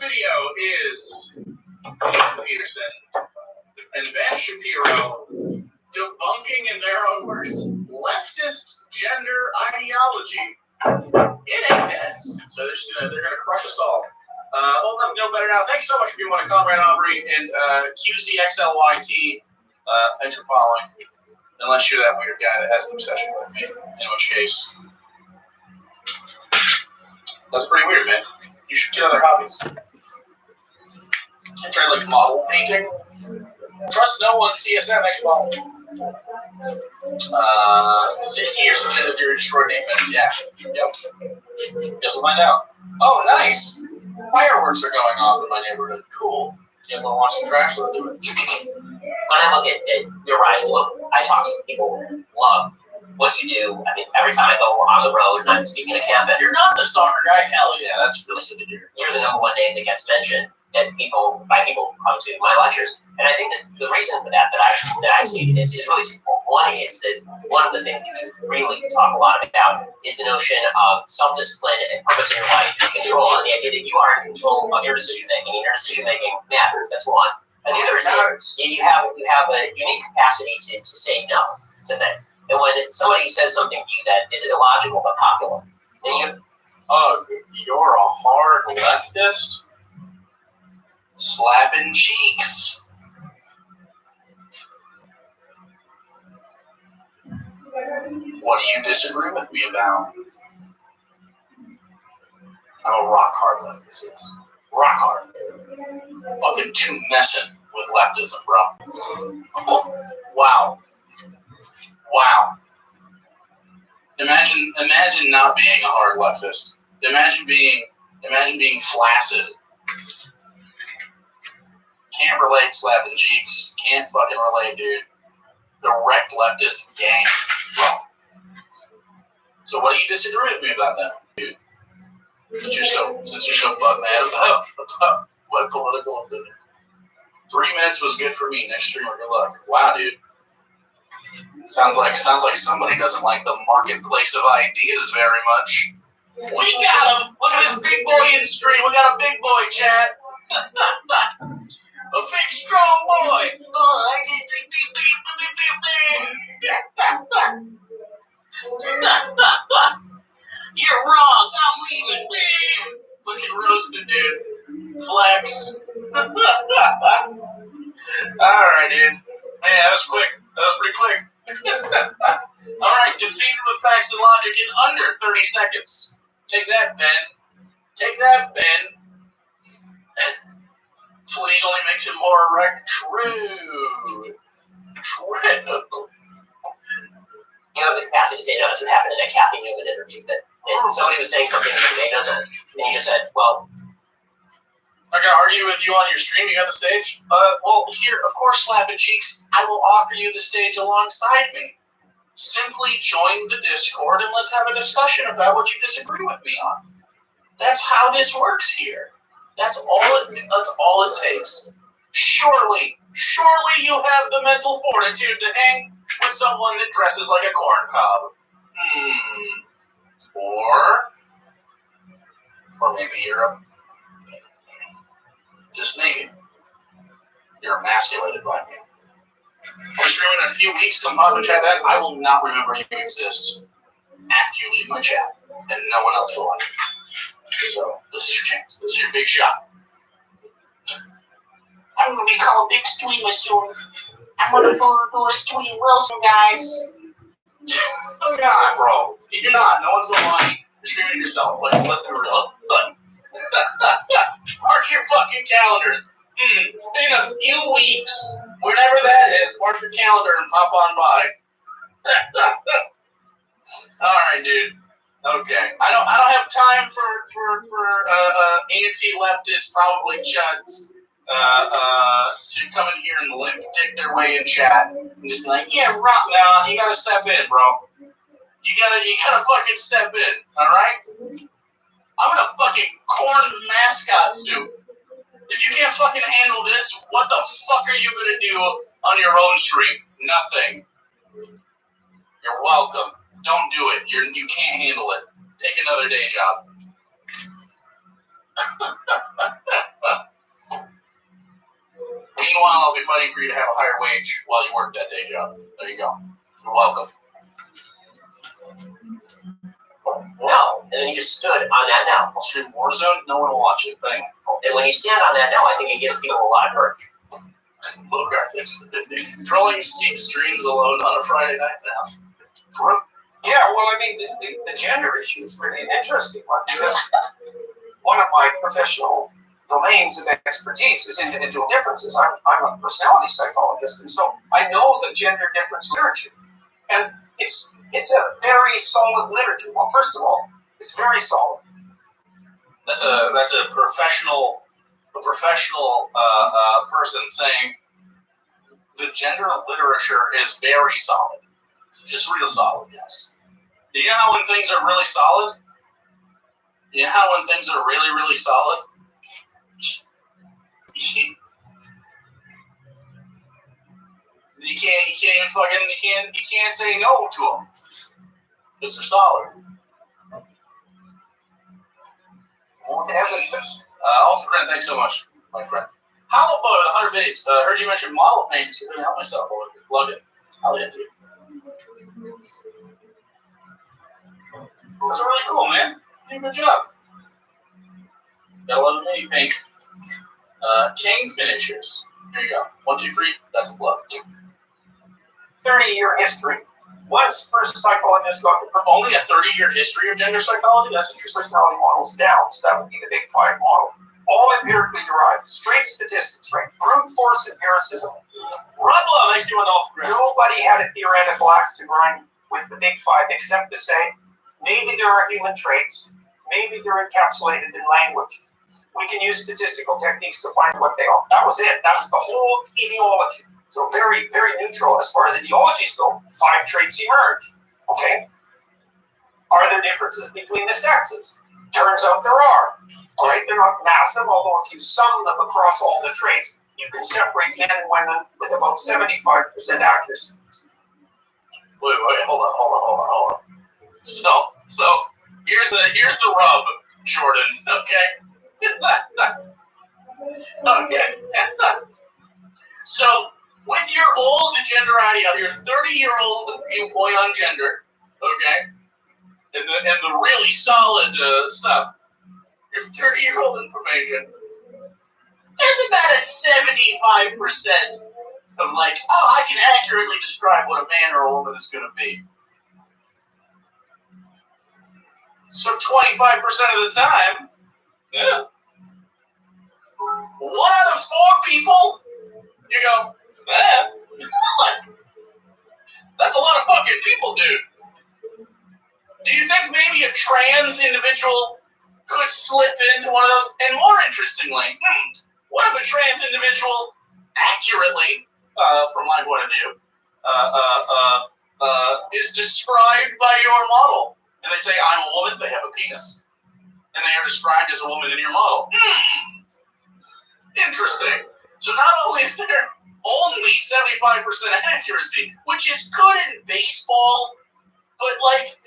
video is Peterson and Ben Shapiro debunking, in their own words, leftist gender ideology in 8 minutes. So they're gonna crush us all. Well, let me know better now. Thanks so much for being one, Comrade Aubrey and QZXLYT. Thanks for following. Unless you're that weird guy that has an obsession with me, in which case, that's pretty weird, man. You should get other hobbies. Try like model painting. Trust no one. CSM next model. 60 years of gender theory destroyed defense. Yeah. Yep. Guess we'll find out. Oh, nice. Fireworks are going off in my neighborhood. Cool. You guys want to watch some trash? Let's do it. When I look at your rise look, I talk to people who love what you do. I mean, every time I go on the road and I'm speaking at camp, and You're not the soccer guy? Hell yeah, that's really good to hear. you're the number one name that gets mentioned by people who come to my lectures. And I think that the reason for that I see is really twofold. One is that one of the things that you really talk a lot about is the notion of self-discipline and purpose in your life and control, and the idea that you are in control of your decision-making, and your decision-making matters. That's one. And the other is that you have a unique capacity to say no to things. And when somebody says something to you that is illogical but popular, then you... Oh, you're a hard leftist? Slapping cheeks. What do you disagree with me about? I'm a rock hard leftist. Rock hard. Fucking too messing with leftism, bro. Wow. Wow. Imagine not being a hard leftist. Imagine being flaccid. Can't relate slapping cheeks. Can't fucking relate, dude. Direct leftist gang, bro. So what do you disagree with me about that, dude? Since you're so butt mad about what political did. 3 minutes was good for me. Next streamer, good luck. Wow, dude. Sounds like somebody doesn't like the marketplace of ideas very much. We got him! Look at this big boy in the stream. We got a big boy, chat. A big strong boy. You're wrong. I'm leaving. Fucking roasted, dude. Flex. Alright, dude. Man, that was quick. That was pretty quick. Alright, defeated with facts and logic in under 30 seconds. Take that, Ben. Take that, Ben. Fleeing only makes him more erect. True. You have the capacity to say no. That's what happened in that Kathy Newman interview. And somebody was saying something that made no sense. And you just said, well... I'm going to argue with you on your stream. You got the stage? Well, here, of course, slapping cheeks, I will offer you the stage alongside me. Simply join the Discord and let's have a discussion about what you disagree with me on. That's how this works here. That's all it takes. Surely you have the mental fortitude to hang with someone that dresses like a corn cob. Or maybe just maybe, you're emasculated by me. I'll be streaming in a few weeks. Come pop and chat that. I will not remember you exist after you leave my chat, and no one else will like it. So this is your chance. This is your big shot. I'm gonna become a big streamer soon. I'm gonna do a Stewie Wilson, guys. Oh God, bro. You're not. No one's gonna watch. You're streaming yourself. Let's be real. Mark your fucking calendars. In a few weeks, whenever that is, mark your calendar and pop on by. Alright, dude. Okay. I don't have time for anti-leftist, probably chuds, to come in here and dick their way in chat and just be like, yeah, rock now, you gotta step in, bro. You gotta fucking step in, alright? I'm in a fucking corn mascot suit. If you can't fucking handle this, what the fuck are you gonna do on your own stream? Nothing. You're welcome. Don't do it. You can't handle it. Take another day job. Meanwhile, I'll be fighting for you to have a higher wage while you work that day job. There you go. You're welcome. No, and then you just stood on that now. I'll stream Warzone, no one will watch it. Bang. And when you stand on that now, I think it gives people a lot of courage. Logar thinks the 50. Controlling streams alone on a Friday night now. Yeah, well, I mean, the gender issue is really an interesting one because one of my professional domains of expertise is individual differences. I'm a personality psychologist, and so I know the gender difference literature. And it's a very solid literature. Well, first of all, it's very solid. That's a professional person saying the gender literature is very solid. It's just real solid, yes. You know how when things are really solid? You know how when things are really, really solid? You can't say no to them because they're solid. Ultimate, thanks so much, my friend. How about 100 days? Heard you mention model paintings. You're gonna help myself a little bit. Plug it. Hell yeah, dude. That's really cool, man. You did a good job. Gotta love me paint. Chain finishers. Here you go. 1, 2, 3. That's a plug. 30-year history. Once first psychologists got only a 30-year history of gender psychology? That's interesting. Personality models down, so that would be the Big Five model. All empirically derived, straight statistics, right? Brute force empiricism. Rubla makes you an off ground. Nobody had a theoretical axe to grind with the Big Five except to say maybe there are human traits, maybe they're encapsulated in language. We can use statistical techniques to find what they are. That was it. That was the whole ideology. So very, very neutral as far as ideologies go. 5 traits emerge. Okay. Are there differences between the sexes? Turns out there are. All right, they're not massive, although if you sum them across all the traits, you can separate men and women with about 75% accuracy. Wait, hold on. So here's the rub, Jordan. Okay. Okay. So with your old gender ideology, your 30-year-old viewpoint on gender, okay, and the really solid stuff, your 30-year-old information, there's about a 75% of like, oh, I can accurately describe what a man or a woman is going to be. So 25% of the time, yeah, 1 out of 4 people, you go, that's a lot of fucking people, dude. Do you think maybe a trans individual could slip into one of those? And more interestingly, what if a trans individual accurately, from my point of view, is described by your model? And they say, I'm a woman, they have a penis. And they are described as a woman in your model. Interesting. So not only is there only 75% accuracy, which is good in baseball, but like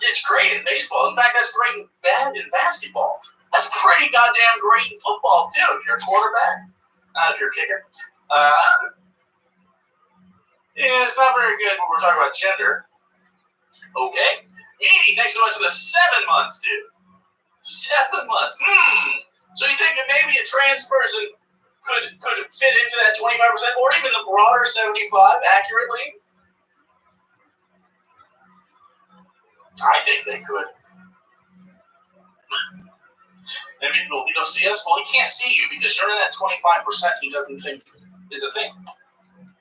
it's great in baseball. In fact, that's great in basketball. That's pretty goddamn great in football too. If you're a quarterback, not if you're a kicker. Yeah, it's not very good when we're talking about gender. Okay. 80, thanks so much for the 7 months, dude. 7 months. So you think that maybe a trans person could fit into that 25% or even the broader 75 accurately? I think they could. Maybe people don't see us. Well, he can't see you because you're in that 25% he doesn't think is a thing.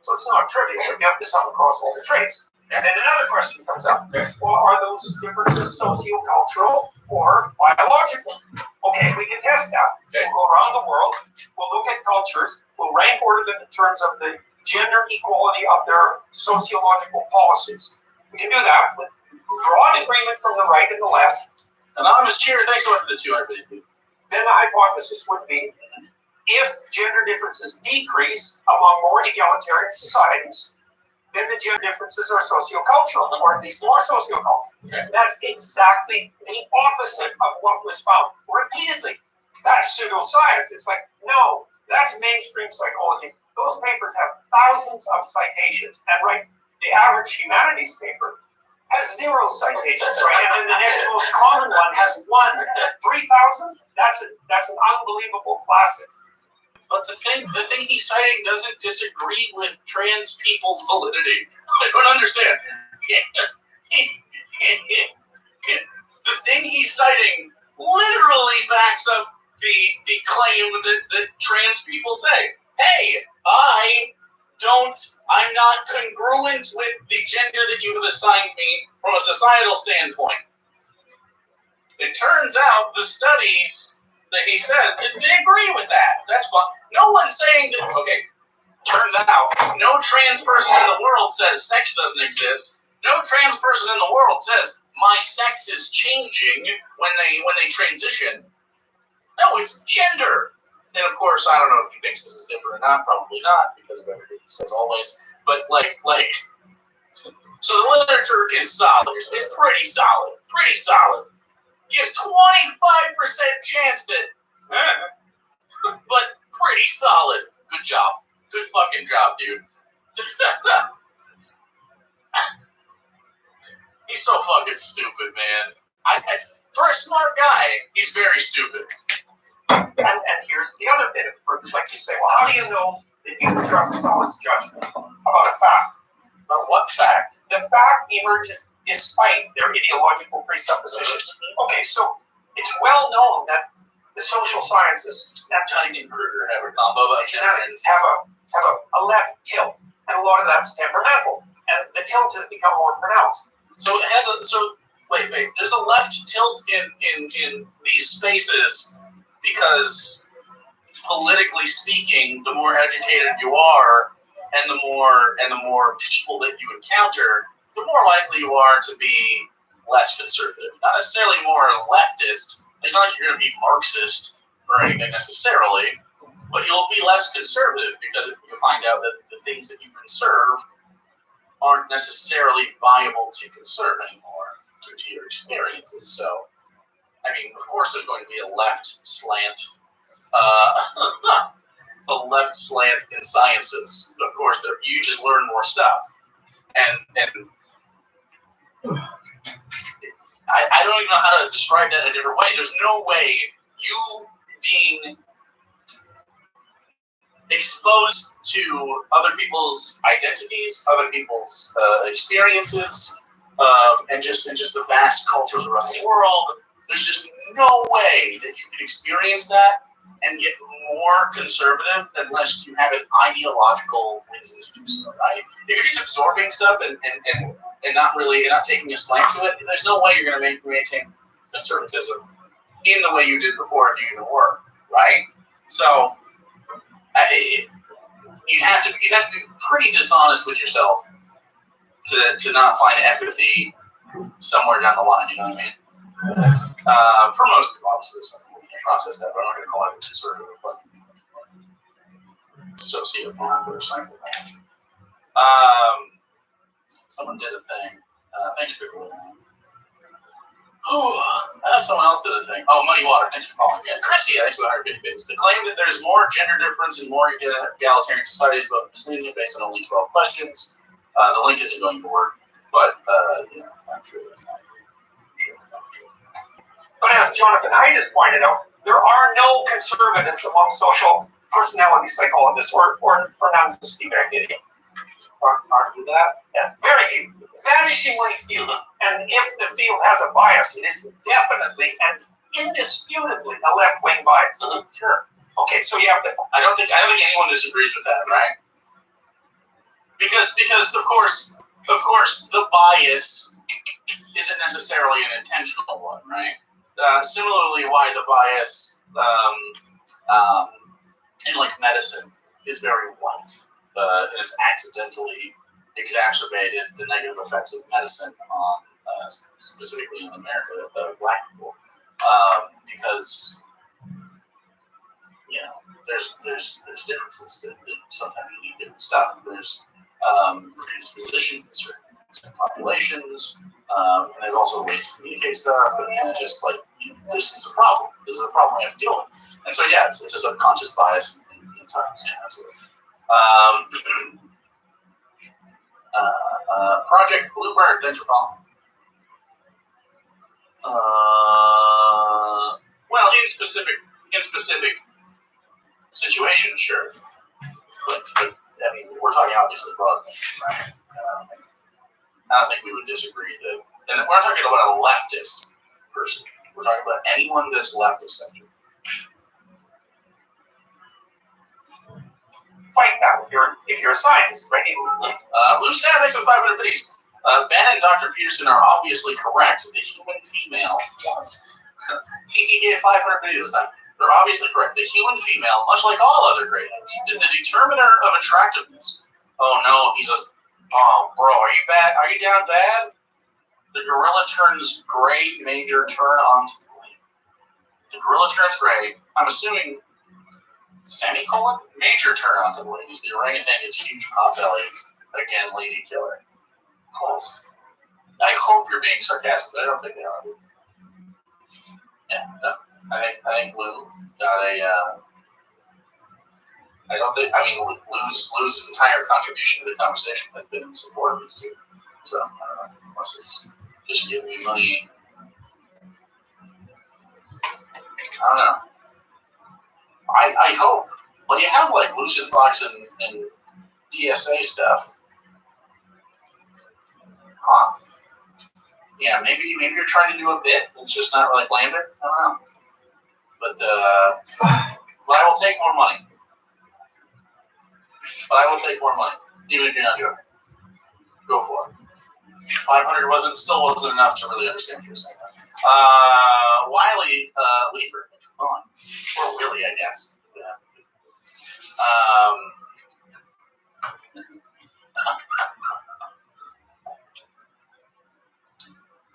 So it's not trivial to get to sum across all the traits. And then another question comes up. Well, are those differences sociocultural or biological? Okay, we can test that. Okay. We'll go around the world. We'll look at cultures. We'll rank order them in terms of the gender equality of their sociological policies. We can do that with broad agreement from the right and the left. Anonymous cheer, thanks so much for the 200. Then the hypothesis would be, if gender differences decrease among more egalitarian societies, then the gender differences are sociocultural, or at least more sociocultural. Okay. That's exactly the opposite of what was found repeatedly. That's pseudoscience. It's like, no, that's mainstream psychology. those papers have thousands of citations. And right, the average humanities paper has 0 citations, right? And then the next most common one has 3,000. That's an unbelievable classic. But the thing he's citing doesn't disagree with trans people's validity. I don't understand. The thing he's citing literally backs up the claim that trans people say, hey, I'm not congruent with the gender that you have assigned me from a societal standpoint. It turns out the studies that he says, they agree with that. That's fine. No one's saying that, okay, turns out no trans person in the world says sex doesn't exist. No trans person in the world says my sex is changing when they transition. No, it's gender. And of course, I don't know if he thinks this is different or not. Probably not, because of everything he says always. But so the literature is solid. It's pretty solid. Pretty solid. Gives 25% chance that, but pretty solid. Good job. Good fucking job, dude. He's so fucking stupid, man. For a smart guy, he's very stupid. And here's the other bit of proof. Like you say, well, how do you know that you can trust someone's judgment about a fact? About what fact? The fact emerges despite their ideological presuppositions. Okay, so it's well known that the social sciences, that Dunning-Kruger have a combo of genetics, have a left tilt, and a lot of that's temperamental, and the tilt has become more pronounced. So it has a wait. There's a left tilt in these spaces because politically speaking, the more educated you are, and the more people that you encounter, the more likely you are to be less conservative. Not necessarily more leftist. It's not like you're going to be Marxist or anything necessarily, but you'll be less conservative because you find out that the things that you conserve aren't necessarily viable to conserve anymore due to your experiences. So, I mean, of course there's going to be a left slant in sciences. Of course, you just learn more stuff. And I don't even know how to describe that in a different way. There's no way you being exposed to other people's identities, other people's experiences, and just the vast cultures around the world. There's just no way that you can experience that and get more conservative unless you have an ideological reason to do so, right? If you're just absorbing stuff and not taking a slant to it, there's no way you're going to maintain conservatism in the way you did before if you even were, right? So you have to be pretty dishonest with yourself to not find empathy somewhere down the line. You know what I mean? For most people, obviously, we can't process that, but I'm not going to call it a conservative fucking sociopath or something. Someone did a thing. Thanks for calling. Someone else did a thing. Oh, Muddy Water. Thanks for calling. Yeah, Chrissy, thanks for 150 bits. The claim that there's more gender difference in more egalitarian societies, but misleading based on only 12 questions. The link isn't going to work, but yeah, I'm sure that's not true. But as Jonathan Haidt has pointed out, there are no conservatives among social personality psychologists or none to speak of any. Argue that? Yeah, very few. Vanishingly few. And if the field has a bias, it is definitely and indisputably a left-wing bias. Mm-hmm. Sure. Okay, so you have to. I don't think anyone disagrees with that, right? Because of course the bias isn't necessarily an intentional one, right? Similarly, why the bias in like medicine is very white. And it's accidentally exacerbated the negative effects of medicine on, specifically in America, black people, because there's differences that sometimes you need different stuff. There's predispositions in certain populations, and there's also ways to communicate stuff, and it's just like this is a problem. This is a problem we have to deal with. And so yeah, it's a subconscious bias in times. Yeah, absolutely. Project Bluebird, thanks for calling. Well, in specific situations, sure. But I mean, we're talking obviously broadly, right? I don't think we would disagree that. And we're not talking about a leftist person. We're talking about anyone that's leftist-centered. Fight that if you're a scientist, right? Lou Sad, thanks for 500 biddies. Ben and Dr. Peterson are obviously correct. The human female, he gave 500 biddies this time. They're obviously correct. The human female, much like all other creators, is the determiner of attractiveness. Oh no, he says, oh bro, are you bad? Are you down bad? The gorilla turns gray, major turn onto the lady. The gorilla turns gray. I'm assuming semicolon, major turn onto the ladies. The orangutan gets huge pot belly. Again, lady killer. Oh. I hope you're being sarcastic, but I don't think they are. Yeah, no. I think Lou got a. I don't think. I mean, Lou's entire contribution to the conversation has been in support of these two. So I don't know, unless it's just giving me money. I don't know. I hope. Well, you have like Lucian Fox and DSA stuff. Huh. Yeah, maybe you're trying to do a bit. It's just not really planned it. I don't know. But I will take more money. Even if you're not joking. Go for it. 500 still wasn't enough to really understand what you're saying. Wiley Lieber, come on. Or Willie, I guess. Yeah.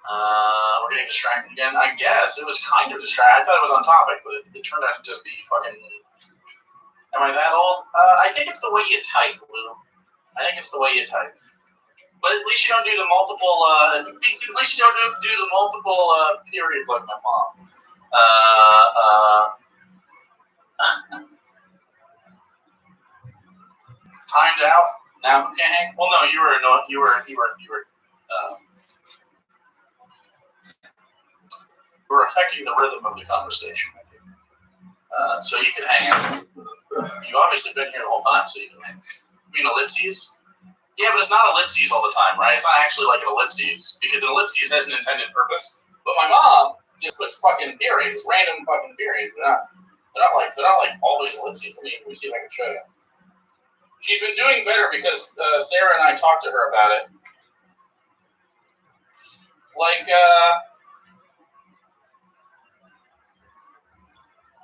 We're getting distracted again. I guess it was kind of distracting. I thought it was on topic, but it turned out to just be fucking. Am I that old? I think it's the way you type, Lou. I think it's the way you type. But at least you don't do the multiple. At least you don't do the multiple periods like my mom. Timed out. Now who can't hang? Well, no, you were. We're affecting the rhythm of the conversation. So you can hang out. You've obviously been here the whole time, so you can hang. You mean ellipses? Yeah, but it's not ellipses all the time, right? It's not actually like an ellipses, because an ellipses has an intended purpose. But my mom just puts fucking periods, random fucking periods. They're not like always ellipses. Let me see if I can show you. She's been doing better because Sarah and I talked to her about it. Like,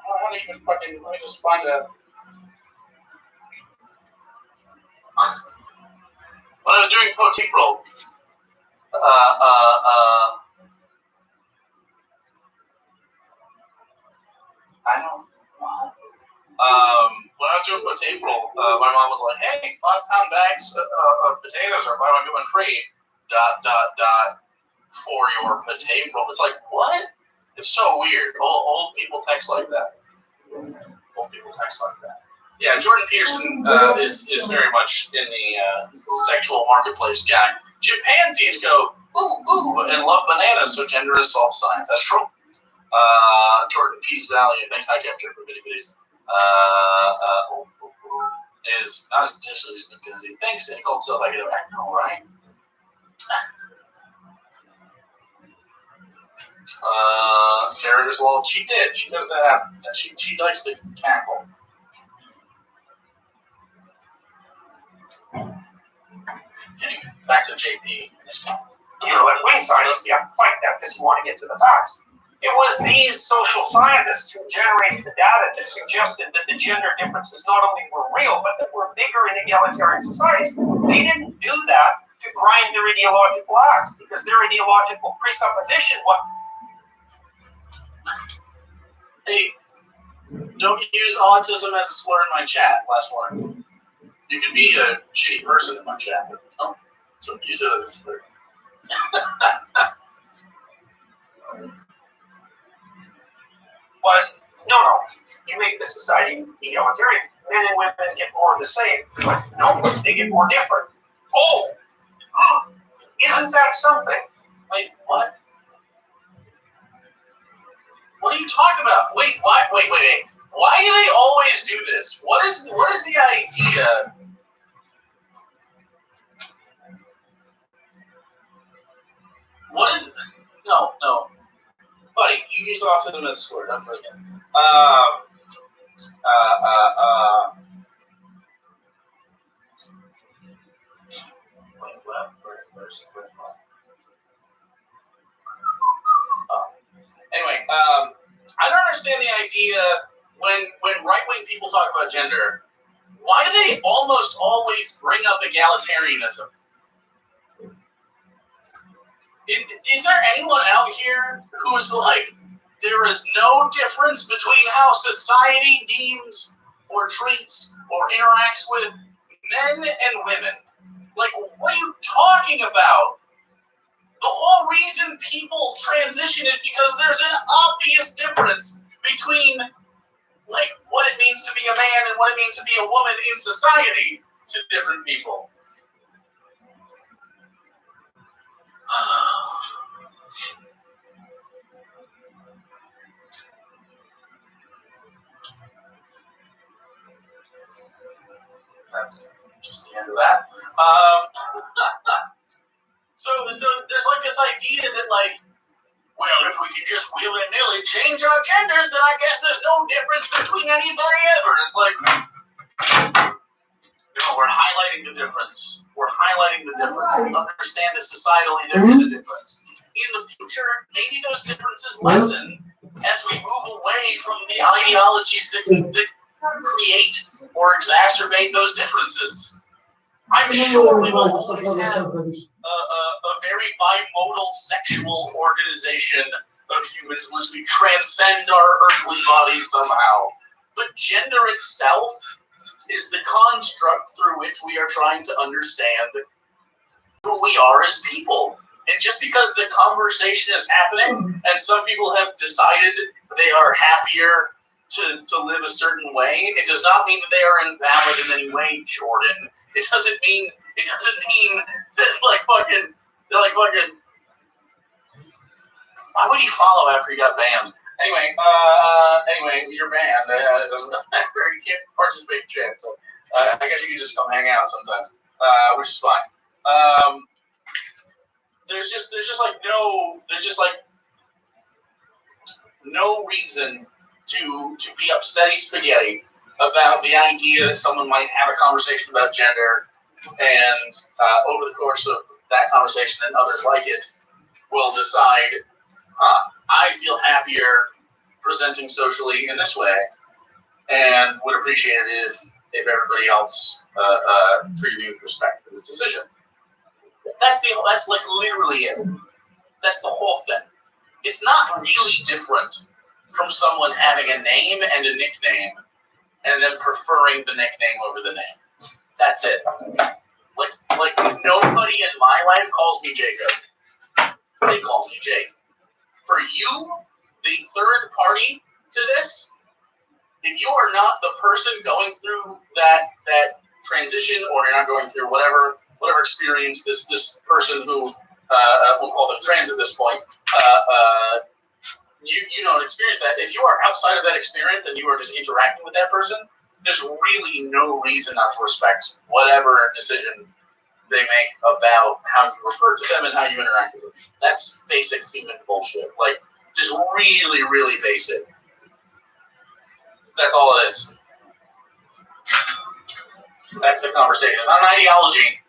how do you even fucking, let me just find a. When I was doing Poteet Roll, I don't know. When I was doing Poteet Roll, my mom was like, hey, 5-pound bags of potatoes are buy one, get one free, ... for your potato roll. It's like, what? It's so weird. Old people text like that. Yeah, Jordan Peterson is very much in the sexual marketplace guy. Chimpanzees go, ooh, and love bananas, so gender is soft science. That's true. Jordan Peace Value, thanks, I kept for video videos. Is not as statistically good as he thinks, and he called himself like, I know, right? Sarah as well. She did. She does that. She likes to cackle. Getting back to JP. You know, as wing scientists, you have to fight that because you want to get to the facts. It was these social scientists who generated the data that suggested that the gender differences not only were real, but that were bigger in egalitarian societies. They didn't do that to grind their ideological axe, because their ideological presupposition was. Hey, don't use autism as a slur in my chat. Last one. You can be a shitty person in my chat, but don't use it as a slur. No. You make the society egalitarian. men and women get more of the same. No, they get more different. Oh, isn't that something? Wait, what? What are you talking about? Wait, why? Wait. Why do they always do this? What is the idea? What is? No, buddy. You use autism as a slur. Don't do it again. Wait, where's Anyway, I don't understand the idea when right-wing people talk about gender. Why do they almost always bring up egalitarianism? Is there anyone out here who is like, there is no difference between how society deems or treats or interacts with men and women? Like, what are you talking about? The whole reason people transition is because there's an obvious difference between, like, what it means to be a man and what it means to be a woman in society to different people. That's just the end of that. So there's like this idea that, like, well, if we could just willy-nilly change our genders, then I guess there's no difference between anybody ever. And it's like, we're highlighting the difference. We're highlighting the difference. We understand that societally there is a difference. In the future, maybe those differences lessen as we move away from the ideologies that create or exacerbate those differences. I'm sure we will always have a very bimodal sexual organization of humans unless we transcend our earthly bodies somehow. But gender itself is the construct through which we are trying to understand who we are as people. And just because the conversation is happening and some people have decided they are happier to live a certain way, it does not mean that they are invalid in any way, Jordan. It doesn't mean that they're like fucking. Why would he follow after he got banned? Anyway, you're banned. It doesn't matter. You can't participate in chat. So I guess you can just come hang out sometimes, which is fine. There's just no reason to be upsetty spaghetti about the idea that someone might have a conversation about gender, and over the course of that conversation and others like it will decide, I feel happier presenting socially in this way, and would appreciate it if everybody else treated me with respect for this decision. That's like literally it. That's the whole thing. It's not really different from someone having a name and a nickname and then preferring the nickname over the name. That's it. Like nobody in my life calls me Jacob. They call me Jake. For you, the third party to this, if you are not the person going through that transition, or you're not going through whatever experience this person who we'll call them trans at this point, you don't experience that. If you are outside of that experience and you are just interacting with that person, there's really no reason not to respect whatever decision they make about how you refer to them and how you interact with them. That's basic human bullshit. Like, just really, really basic. That's all it is. That's the conversation. It's not an ideology.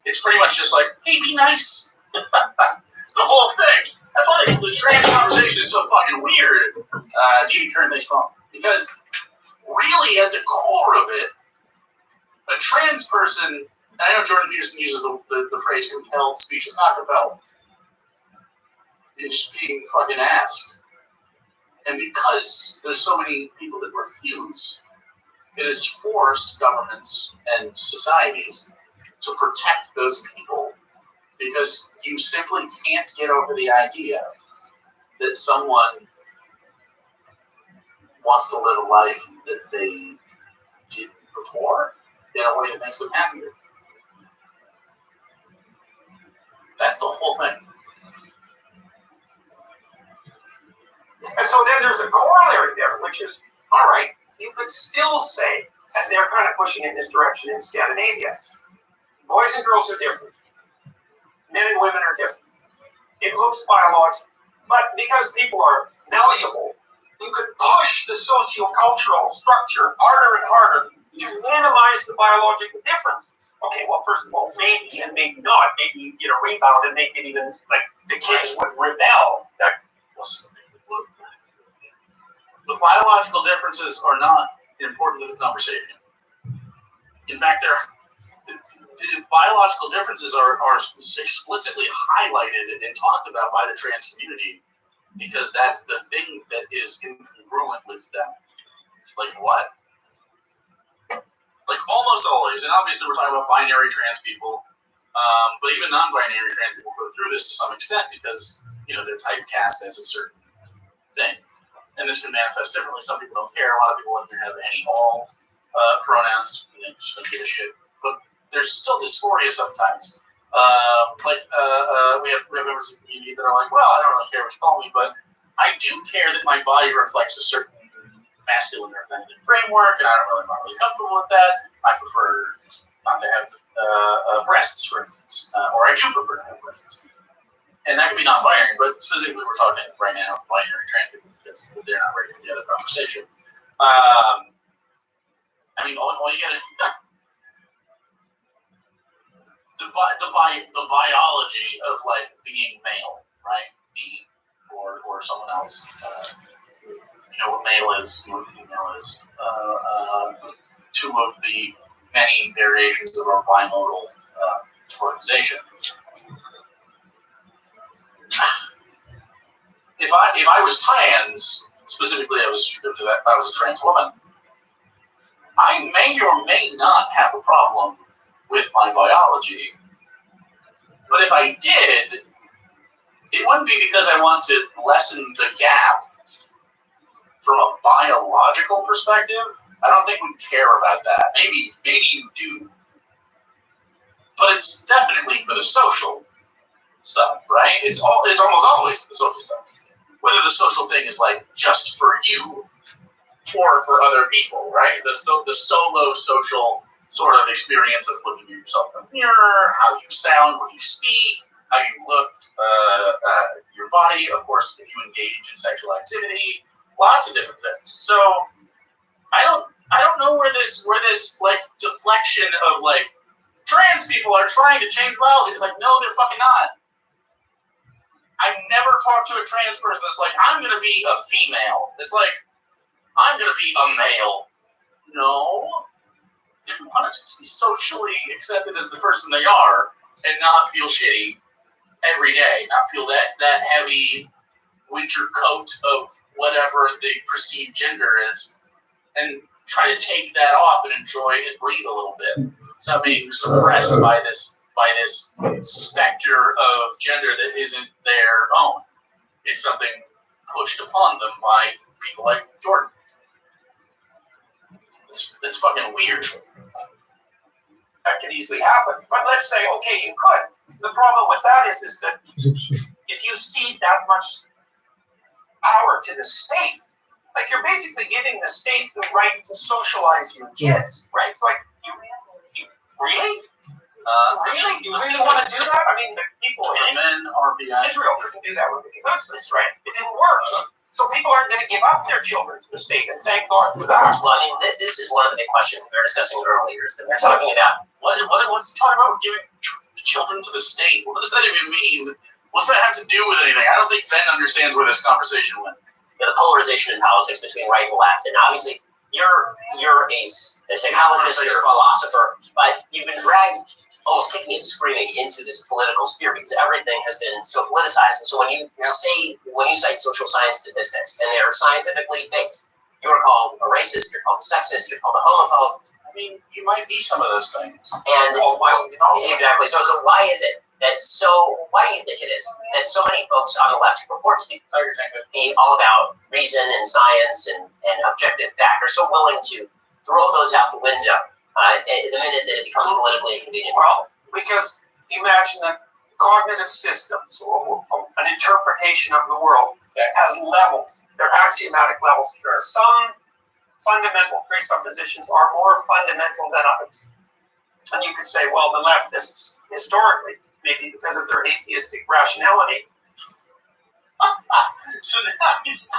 It's pretty much just like, hey, be nice. It's the whole thing. That's why the trans conversation is so fucking weird. DB Kern, thanks for because really at the core of it, a trans person, and I know Jordan Peterson uses the phrase compelled speech. It's not compelled. It's just being fucking asked. And because there's so many people that refuse, it has forced governments and societies to protect those people, because you simply can't get over the idea that someone wants to live a life that they didn't before in a way that makes them happier. That's the whole thing. And so then there's a corollary there, which is, all right, you could still say, and they're kind of pushing in this direction in Scandinavia, boys and girls are different. Men and women are different. It looks biological. But because people are malleable, you could push the socio-cultural structure harder and harder to minimize the biological differences. Okay, well, first of all, maybe and maybe not. Maybe you get a rebound and make it even, like, the kids would rebel. The biological differences are not important to the conversation. In fact, the biological differences are explicitly highlighted and talked about by the trans community because that's the thing that is incongruent with them. Like what? Like almost always, and obviously we're talking about binary trans people, but even non-binary trans people go through this to some extent because, they're typecast as a certain thing. And this can manifest differently. Some people don't care. A lot of people don't have any all pronouns, and they just don't give a shit. But there's still dysphoria sometimes. We have members of the community that are like, well, I don't really care what you call me, but I do care that my body reflects a certain masculine or feminine framework, and I'm not really comfortable with that. I prefer not to have breasts, for instance, or I do prefer to have breasts. And that can be non-binary, but specifically we're talking right now binary trans people because they're not ready for the other conversation. All you gotta the biology of like being male, right? Me or someone else. What male is, what female is. Two of the many variations of our bimodal organization. If I was trans, specifically I was a trans woman, I may or may not have a problem with my biology. But if I did, it wouldn't be because I want to lessen the gap from a biological perspective. I don't think we care about that. Maybe you do. But it's definitely for the social stuff, right? It's almost always for the social stuff. Whether the social thing is like just for you or for other people, right? The solo social sort of experience of looking at yourself in the mirror, how you sound when you speak, how you look, your body, of course, if you engage in sexual activity, lots of different things. So I don't know where this like deflection of like trans people are trying to change biology. It's like, no, they're fucking not. I've never talked to a trans person that's like, I'm going to be a female. It's like, I'm going to be a male. No. You want to just be socially accepted as the person they are and not feel shitty every day. Not feel that heavy winter coat of whatever the perceived gender is and try to take that off and enjoy and breathe a little bit. Stop being suppressed by this specter of gender that isn't their own. It's something pushed upon them by people like Jordan. It's fucking weird. That could easily happen. But let's say, okay, you could. The problem with that is that if you cede that much power to the state, like you're basically giving the state the right to socialize your kids, right? It's like, you really? Really? Do you really want to do that? I mean, people in Israel couldn't do that with the kibbutzes, right? It didn't work. So people aren't going to give up their children to the state, and thank God for that. Well, I mean, this is one of the big questions that we were discussing earlier, is that they're talking about what's talking about giving the children to the state? What does that even mean? What's that have to do with anything? I don't think Ben understands where this conversation went. The polarization in politics between right and left, and obviously you're a psychologist, you're a philosopher, but you've been dragged almost kicking and screaming into this political sphere because everything has been so politicized. And so when you cite social science statistics and they're scientifically based, you're called a racist, you're called a sexist, you're called a homophobe. I mean, you might be some of those things. And exactly. So why is it that why do you think it is that so many folks on the left purport to be all about reason and science and objective fact are so willing to throw those out the window the minute that it becomes politically inconvenient. Well, because imagine that cognitive systems, or an interpretation of the world, has levels. They're axiomatic levels. There are some fundamental presuppositions are more fundamental than others. And you could say, well, the leftists, historically, maybe because of their atheistic rationality. So now he's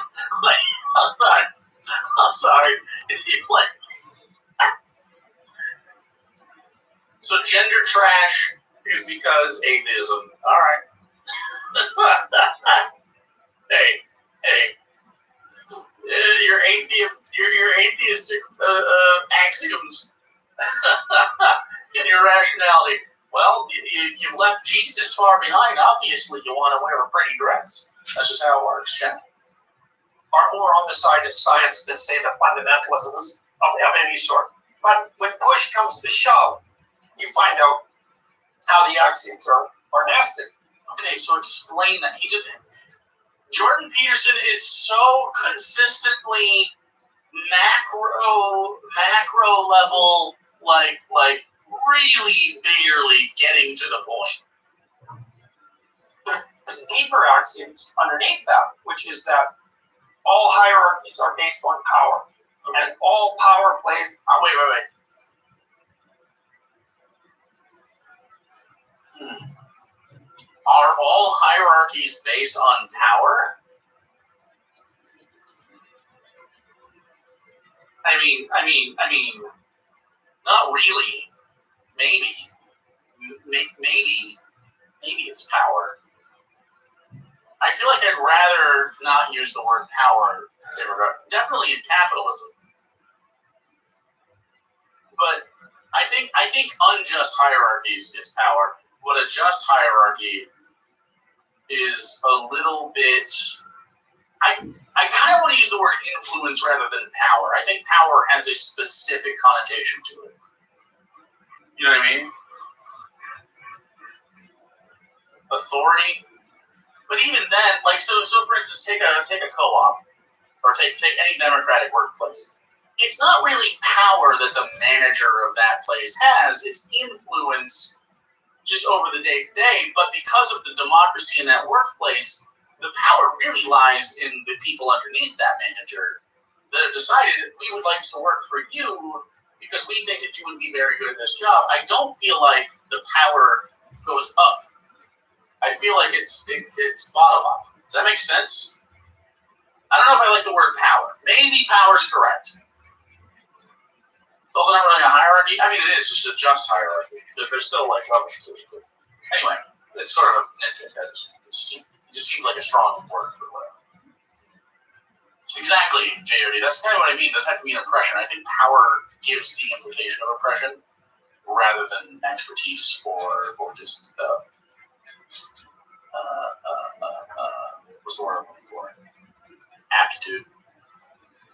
like, I'm sorry. If you play. So gender trash is because atheism. All right. hey. Your atheistic axioms and your rationality. Well, you left Jesus far behind. Obviously, you want to wear a pretty dress. That's just how it works, Jen. Are more on the side of science than, say, the fundamentalists of any sort. But when push comes to shove, you find out how the axioms are nested. Okay, so explain that. Jordan Peterson is so consistently macro level, like really barely getting to the point. There's deeper axioms underneath that, which is that all hierarchies are based on power. Okay. And all power plays... wait. Are all hierarchies based on power? I mean, not really. Maybe it's power. I feel like I'd rather not use the word power. Definitely in capitalism. But I think unjust hierarchies is power. But a just hierarchy is a little bit... I kind of want to use the word influence rather than power. I think power has a specific connotation to it. You know what I mean? Authority. But even then, like, so for instance, take a co-op, or take any democratic workplace. It's not really power that the manager of that place has. It's influence just over the day-to-day, but because of the democracy in that workplace, the power really lies in the people underneath that manager that have decided we would like to work for you because we think that you would be very good at this job. I don't feel like the power goes up. I feel like it's bottom up. Does that make sense? I don't know if I like the word power. Maybe power is correct. It's also not really a hierarchy. I mean, it is just a just hierarchy because there's still like levels to it. But anyway, it's sort of a nitpick. It just seems like a strong word for whatever. Exactly, JOD. That's kind of what I mean. It doesn't have to be an oppression. I think power gives the implication of oppression rather than expertise or just what's the word I'm looking for? Aptitude.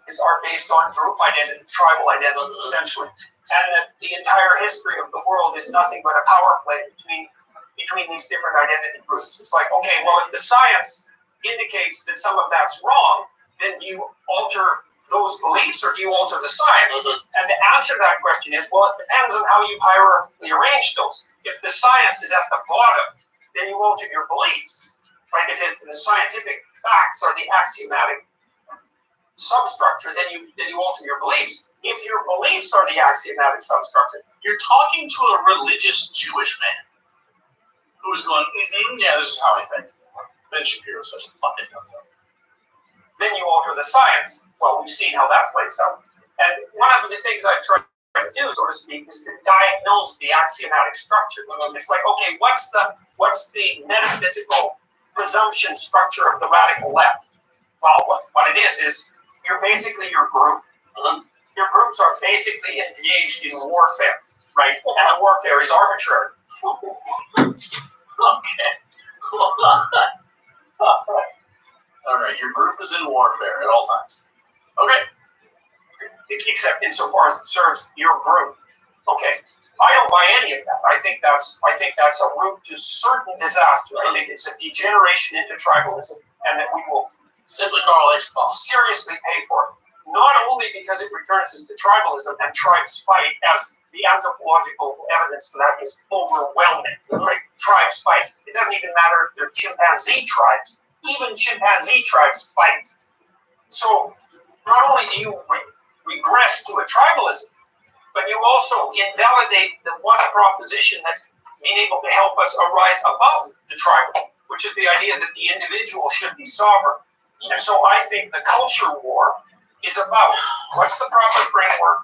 Are based on group identity, tribal identity, essentially. And that the entire history of the world is nothing but a power play between these different identity groups. It's like, okay, well, if the science indicates that some of that's wrong, then do you alter those beliefs or do you alter the science? And the answer to that question is, well, it depends on how you hierarchically arrange those. If the science is at the bottom, then you alter your beliefs, right? If the scientific facts are the axiomatic substructure, then you alter your beliefs. If your beliefs are the axiomatic substructure, you're talking to a religious Jewish man who's going, yeah, this is how I think. Ben Shapiro is such a fucking dumb. Then you alter the science. Well, we've seen how that plays out. And one of the things I try to do, so to speak, is to diagnose the axiomatic structure. It's like, okay, what's the metaphysical presumption structure of the radical left? Well, what it is you're basically your group. Your groups are basically engaged in warfare, right? And the warfare is arbitrary. Okay. All right. Your group is in warfare at all times. Okay. Except insofar as it serves your group. Okay. I don't buy any of that. I think that's a route to certain disaster. I think it's a degeneration into tribalism, and that we will simply Carl H. seriously pay for it. not only because it returns us to tribalism and tribes fight, as the anthropological evidence for that is overwhelming. Right? Tribes fight. It doesn't even matter if they're chimpanzee tribes. Even chimpanzee tribes fight. So not only do you regress to a tribalism, but you also invalidate the one proposition that's being able to help us arise above the tribal, which is the idea that the individual should be sovereign. And so I think the culture war is about what's the proper framework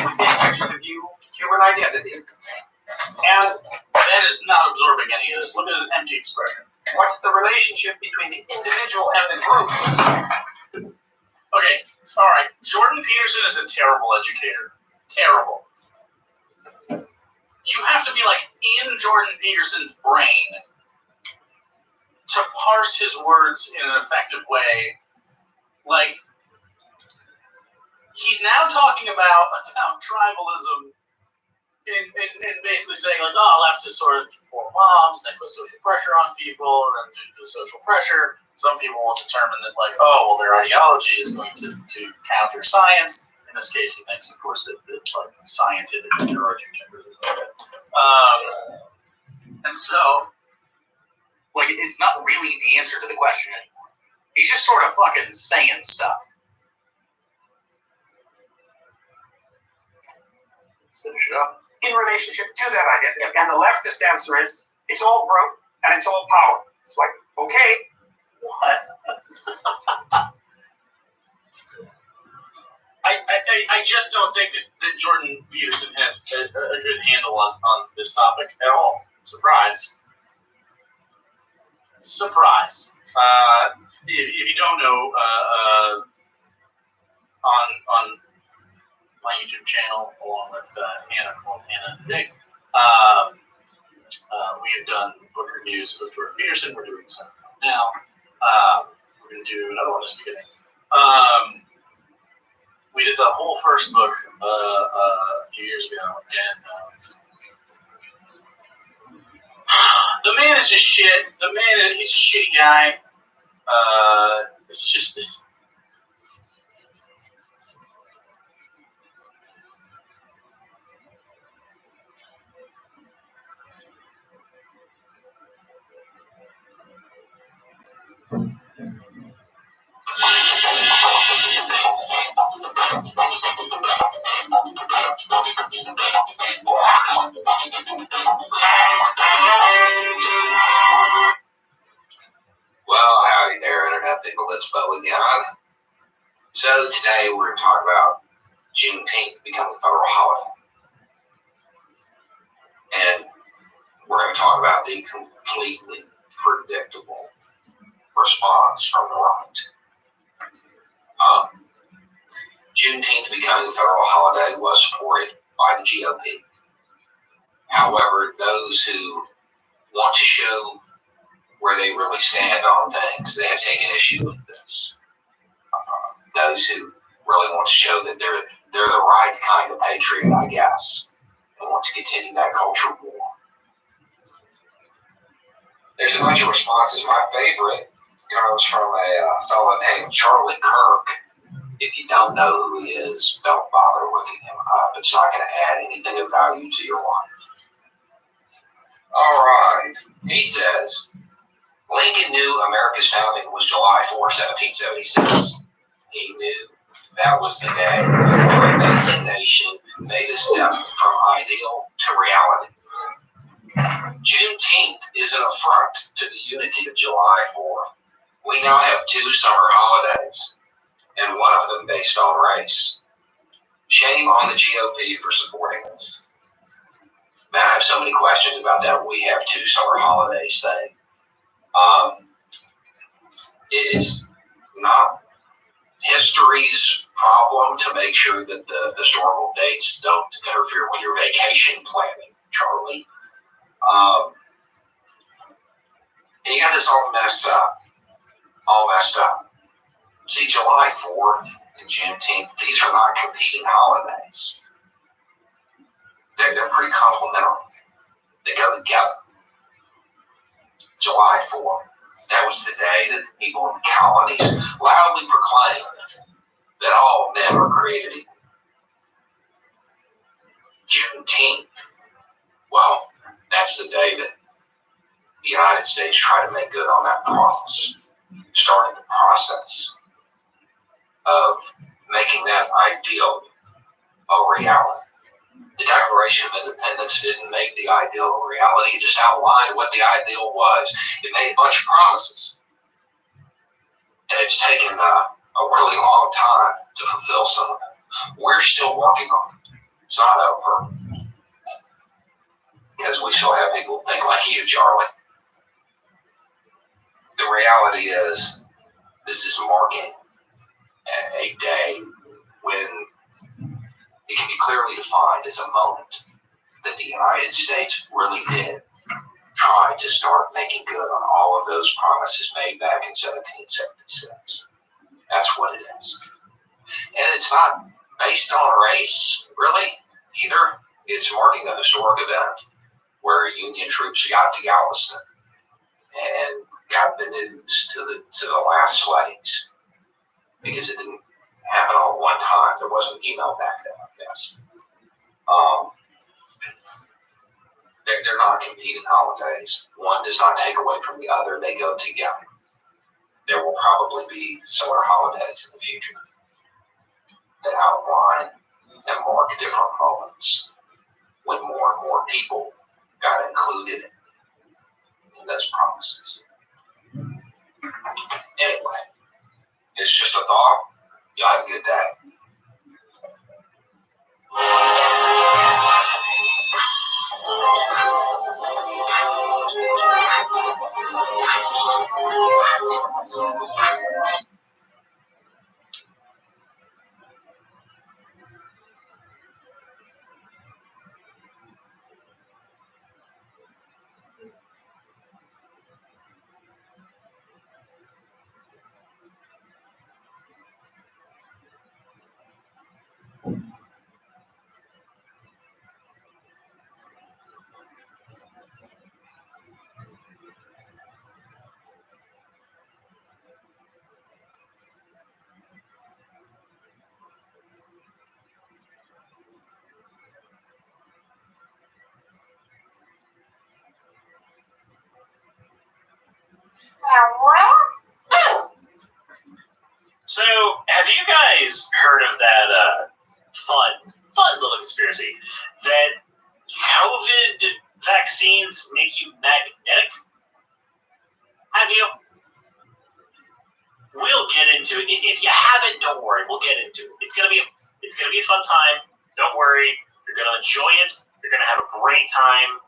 within which to view human identity, and that is not absorbing any of this. Look at his empty expression. What's the relationship between the individual and the group? Okay, all right. Jordan Peterson is a terrible educator. Terrible. You have to be like in Jordan Peterson's brain to parse his words in an effective way. Like, he's now talking about tribalism and basically saying, like, oh, left is sort of form mobs, and they put social pressure on people, and then due to the social pressure, some people will determine that, like, oh, well, their ideology is going to counter science. In this case, he thinks, of course, that like, scientifically there are two genders. And so, like, it's not really the answer to the question anymore. He's just sort of fucking saying stuff. Let's finish it up. In relationship to that identity. And the leftist answer is, it's all group and it's all power. It's like, okay, what? I just don't think that Jordan Peterson has a good handle on this topic at all. Surprise. Surprise. If you don't know, on my YouTube channel, along with Hannah Dick, we have done book reviews of Jordan Peterson. We're doing some now. We're going to do another one this beginning. We did the whole first book a few years ago, and the man is just shit. He's a shitty guy. It's just... Well, howdy there, Internet people. It's Bo again. So today we're going to talk about Juneteenth becoming a federal holiday. And we're going to talk about the completely predictable response from the right. Juneteenth becoming a federal holiday was supported by the GOP. However, those who want to show where they really stand on things, they have taken issue with this. Those who really want to show that they're the right kind of patriot, I guess, and want to continue that culture war. There's a bunch of responses. My favorite comes from a fellow named Charlie Kirk. If you don't know who he is, don't bother looking him up. It's not going to add anything of value to your life. All right. He says, Lincoln knew America's founding was July 4, 1776. He knew that was the day our amazing nation made a step from ideal to reality. Juneteenth is an affront to the unity of July 4th. We now have two summer holidays, and one of them based on race. Shame on the GOP for supporting this. Man, I have so many questions about that we have two summer holidays thing. It is not history's problem to make sure that the historical dates don't interfere with your vacation planning, Charlie. And you got this all messed up. See, July 4th and Juneteenth, these are not competing holidays. They're pretty complementary. They go together. July 4th, that was the day that the people in the colonies loudly proclaimed that all men are created equal. Juneteenth, well, that's the day that the United States tried to make good on that promise, starting the process of making that ideal a reality. The Declaration of Independence didn't make the ideal a reality. It just outlined what the ideal was. It made a bunch of promises. And it's taken a really long time to fulfill some of them. We're still working on it. It's not over. Because we still have people think like you, Charlie. The reality is, this is marking a day when it can be clearly defined as a moment that the United States really did try to start making good on all of those promises made back in 1776. That's what it is. And it's not based on race, really, either. It's marking a historic event where Union troops got to Galveston and got the news to the last slaves, because it didn't happen all at one time. There wasn't email back then, I guess. They're not competing holidays. One does not take away from the other. They go together. There will probably be similar holidays in the future that outline and mark different moments when more and more people got included in those promises. Anyway, it's just a thought. Y'all have a good day. So, have you guys heard of that fun little conspiracy that COVID vaccines make you magnetic? Have you? We'll get into it. If you haven't, don't worry. We'll get into it. It's gonna be a fun time. Don't worry. You're gonna enjoy it. You're gonna have a great time.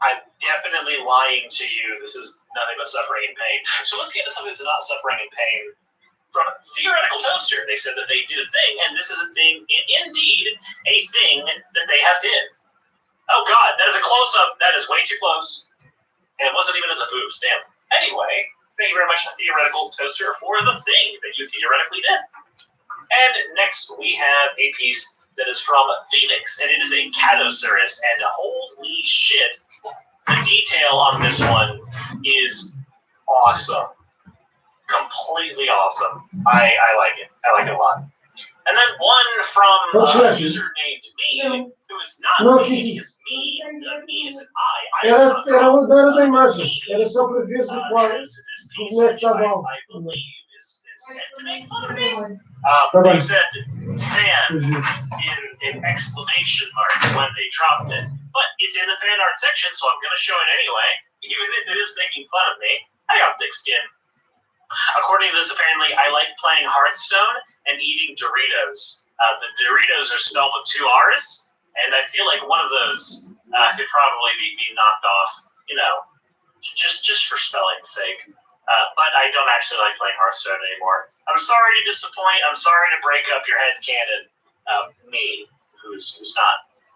I'm definitely lying to you. This is nothing but suffering and pain. So let's get to something that's not suffering and pain. From Theoretical Toaster, they said that they did a thing, and this is indeed a thing that they have did. Oh God, that is a close-up. That is way too close. And it wasn't even at the boobs. Damn. Anyway, thank you very much to Theoretical Toaster for the thing that you theoretically did. And next we have a piece that is from Phoenix, and it is a Catosaurus, and holy shit, the detail on this one is awesome. Completely awesome. I like it. I like it a lot. And then one from a user named Me, who is not me, because me is an I. Era uma dona da imagem. Era só para ver se como é que estava. I believe is meant to make fun of me. They said fan in exclamation marks when they dropped it. But it's in the fan art section, so I'm going to show it anyway. Even if it is making fun of me, I got thick skin. According to this, apparently, I like playing Hearthstone and eating Doritos. The Doritos are spelled with 2 R's, and I feel like one of those could probably be knocked off, just for spelling's sake. But I don't actually like playing Hearthstone anymore. I'm sorry to disappoint. I'm sorry to break up your headcanon of me, who's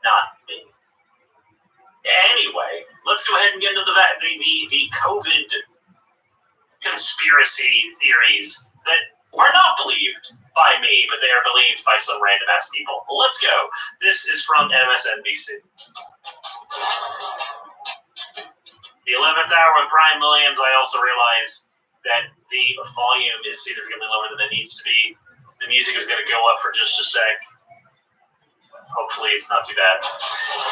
not me. Anyway, let's go ahead and get into the COVID conspiracy theories that are not believed by me, but they are believed by some random ass people. Let's go. This is from MSNBC. The 11th hour with Brian Williams. I also realize that the volume is significantly lower than it needs to be. The music is going to go up for just a sec. Hopefully it's not too bad.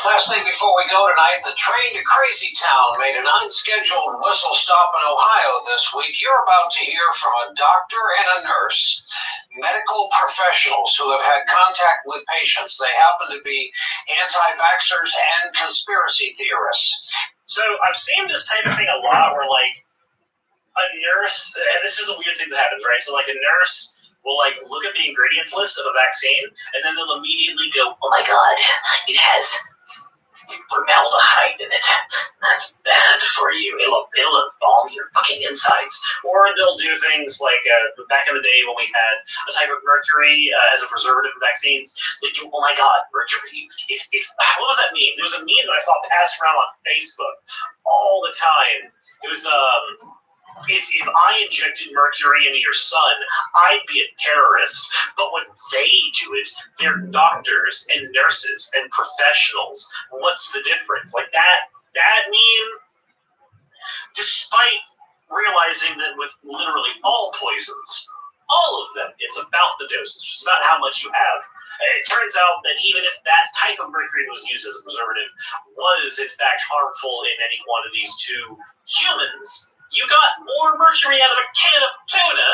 Last thing before we go tonight, the train to Crazy Town made an unscheduled whistle stop in Ohio this week. You're about to hear from a doctor and a nurse, medical professionals who have had contact with patients. They happen to be anti-vaxxers and conspiracy theorists. So I've seen this type of thing a lot where, like, a nurse, and this is a weird thing that happens, right? So, like, a nurse will, like, look at the ingredients list of a vaccine, and then they'll immediately go, oh my god, it has formaldehyde in it. That's bad for you. It'll embalm your fucking insides. Or they'll do things like back in the day when we had a type of mercury as a preservative in vaccines. They go, oh my god, mercury. If what does that mean? There was a meme that I saw passed around on Facebook all the time. It was if I injected mercury into your son, I'd be a terrorist. But when they do it, they're doctors and nurses and professionals. What's the difference? Like that meme, despite realizing that with literally all poisons, all of them, it's about the dosage. It's about how much you have. It turns out that even if that type of mercury was used as a preservative, was in fact harmful in any quantities to humans, you got more mercury out of a can of tuna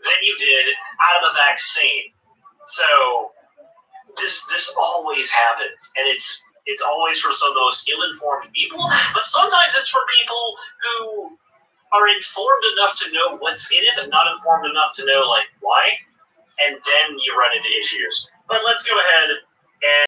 than you did out of a vaccine. So this always happens, and it's always for some of the most ill-informed people, but sometimes it's for people who are informed enough to know what's in it, but not informed enough to know, like, why, and then you run into issues. But let's go ahead and